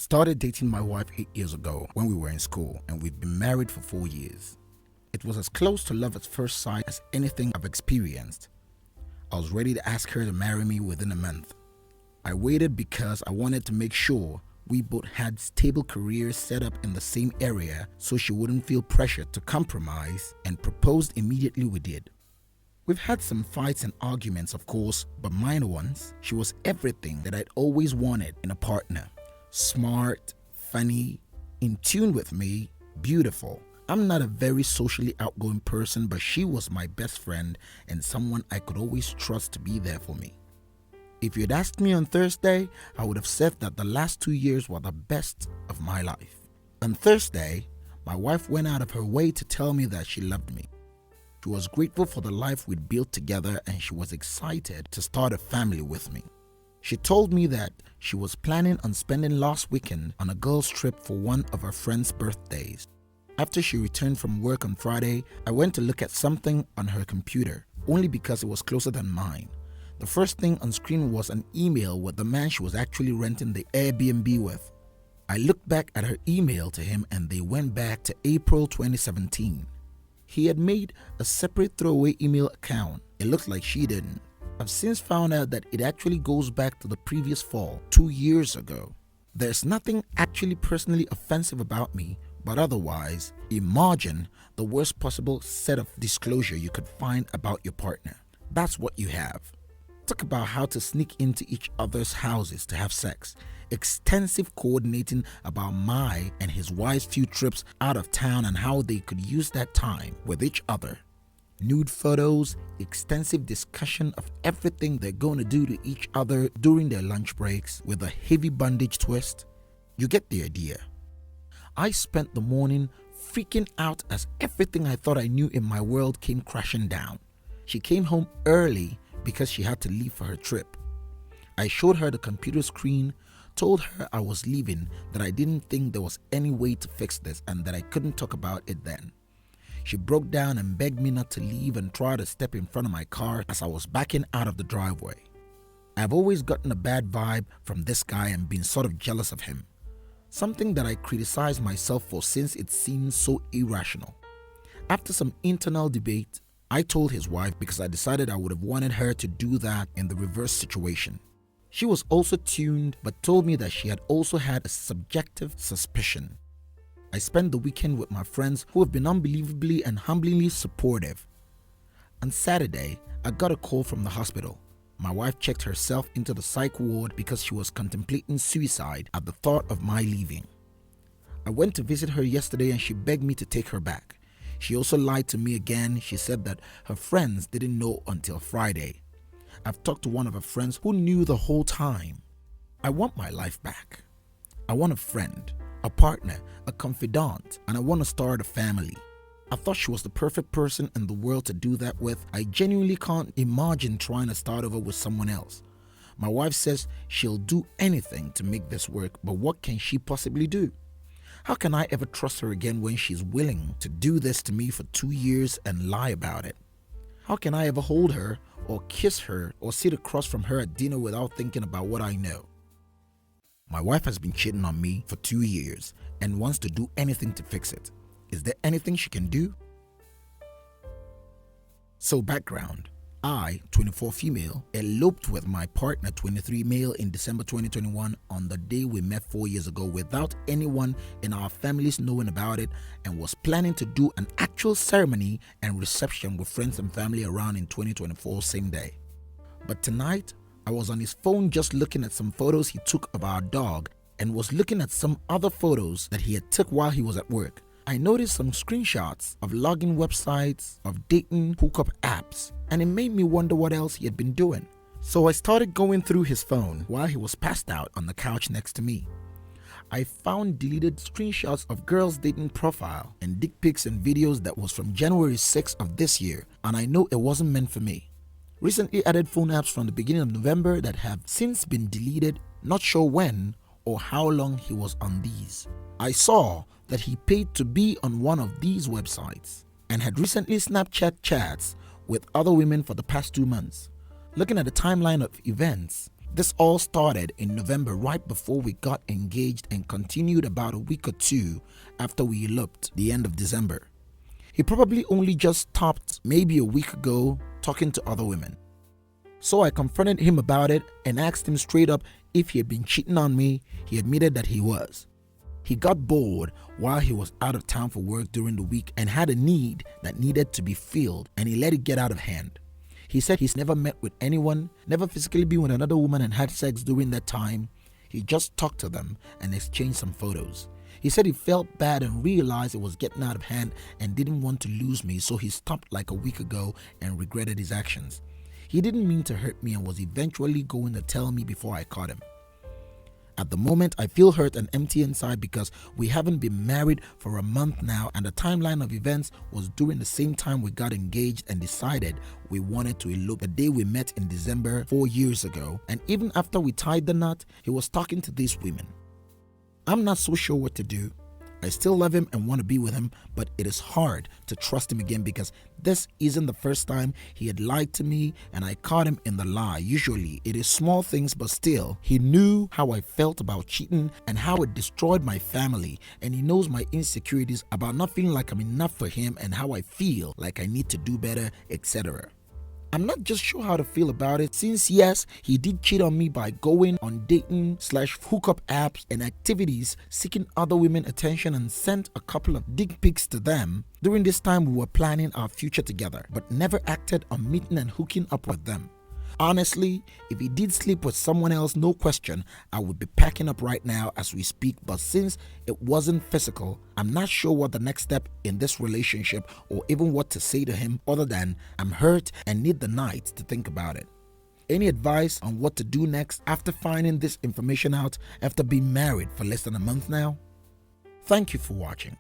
started dating my wife 8 years ago when we were in school, and we've been married for 4 years. It was as close to love at first sight as anything I've experienced. I was ready to ask her to marry me within a month. I waited because I wanted to make sure we both had stable careers set up in the same area so she wouldn't feel pressured to compromise, and proposed immediately we did. We've had some fights and arguments, of course, but minor ones. She was everything that I'd always wanted in a partner. Smart, funny, in tune with me, beautiful. I'm not a very socially outgoing person, but she was my best friend and someone I could always trust to be there for me. If you'd asked me on Thursday, I would have said that the last 2 years were the best of my life. On Thursday, my wife went out of her way to tell me that she loved me. She was grateful for the life we'd built together, and she was excited to start a family with me. She told me that she was planning on spending last weekend on a girls' trip for one of her friends' birthdays. After she returned from work on Friday, I went to look at something on her computer, only because it was closer than mine. The first thing on screen was an email with the man she was actually renting the Airbnb with. I looked back at her email to him, and they went back to April 2017. He had made a separate throwaway email account. It looked like she didn't. I've since found out that it actually goes back to the previous fall, 2 years ago. There's nothing actually personally offensive about me, but otherwise, imagine the worst possible set of disclosure you could find about your partner. That's what you have. Talk about how to sneak into each other's houses to have sex. Extensive coordinating about my and his wife's few trips out of town and how they could use that time with each other. Nude photos, extensive discussion of everything they're going to do to each other during their lunch breaks with a heavy bandage twist. You get the idea. I spent the morning freaking out as everything I thought I knew in my world came crashing down. She came home early because she had to leave for her trip. I showed her the computer screen, told her I was leaving, that I didn't think there was any way to fix this and that I couldn't talk about it then. She broke down and begged me not to leave and tried to step in front of my car as I was backing out of the driveway. I've always gotten a bad vibe from this guy and been sort of jealous of him. Something that I criticized myself for since it seemed so irrational. After some internal debate, I told his wife because I decided I would have wanted her to do that in the reverse situation. She was also tuned but told me that she had also had a subjective suspicion. I spent the weekend with my friends who have been unbelievably and humblingly supportive. On Saturday, I got a call from the hospital. My wife checked herself into the psych ward because she was contemplating suicide at the thought of my leaving. I went to visit her yesterday and she begged me to take her back. She also lied to me again. She said that her friends didn't know until Friday. I've talked to one of her friends who knew the whole time. I want my life back. I want a friend, a partner, a confidant, and I want to start a family. I thought she was the perfect person in the world to do that with. I genuinely can't imagine trying to start over with someone else. My wife says she'll do anything to make this work, but what can she possibly do? How can I ever trust her again when she's willing to do this to me for 2 years and lie about it? How can I ever hold her or kiss her or sit across from her at dinner without thinking about what I know? My wife has been cheating on me for 2 years and wants to do anything to fix it. Is there anything she can do? So background. I, 24 female, eloped with my partner, 23 male, in December 2021 on the day we met 4 years ago without anyone in our families knowing about it, and was planning to do an actual ceremony and reception with friends and family around in 2024 same day. But tonight, I was on his phone just looking at some photos he took of our dog and was looking at some other photos that he had took while he was at work. I noticed some screenshots of login websites, of dating hookup apps, and it made me wonder what else he had been doing. So I started going through his phone while he was passed out on the couch next to me. I found deleted screenshots of girls' dating profile and dick pics and videos that was from January 6th of this year, and I know it wasn't meant for me. Recently added phone apps from the beginning of November that have since been deleted, not sure when or how long he was on these. I saw that he paid to be on one of these websites and had recently Snapchat chats with other women for the past 2 months. Looking at the timeline of events, This all started in November right before we got engaged and continued about a week or two after we eloped the end of December. He probably only just stopped maybe a week ago talking to other women. So I confronted him about it and asked him straight up if he had been cheating on me. He admitted that he was. He got bored while he was out of town for work during the week and had a need that needed to be filled, and he let it get out of hand. He said he's never met with anyone, never physically been with another woman and had sex during that time. He just talked to them and exchanged some photos. He said he felt bad and realized it was getting out of hand and didn't want to lose me, so he stopped like a week ago and regretted his actions. He didn't mean to hurt me and was eventually going to tell me before I caught him. At the moment, I feel hurt and empty inside because we haven't been married for a month now, and the timeline of events was during the same time we got engaged and decided we wanted to elope the day we met in December 4 years ago. And even after we tied the knot, he was talking to these women. I'm not so sure what to do. I still love him and want to be with him, but it is hard to trust him again because this isn't the first time he had lied to me and I caught him in the lie. Usually it is small things, but still, he knew how I felt about cheating and how it destroyed my family, and he knows my insecurities about not feeling like I'm enough for him and how I feel like I need to do better, etc. I'm not just sure how to feel about it, since yes, he did cheat on me by going on dating/hookup apps and activities seeking other women attention and sent a couple of dick pics to them. During this time we were planning our future together, but never acted on meeting and hooking up with them. Honestly, if he did sleep with someone else, no question, I would be packing up right now as we speak, but since it wasn't physical, I'm not sure what the next step in this relationship or even what to say to him other than I'm hurt and need the night to think about it. Any advice on what to do next after finding this information out after being married for less than a month now? Thank you for watching.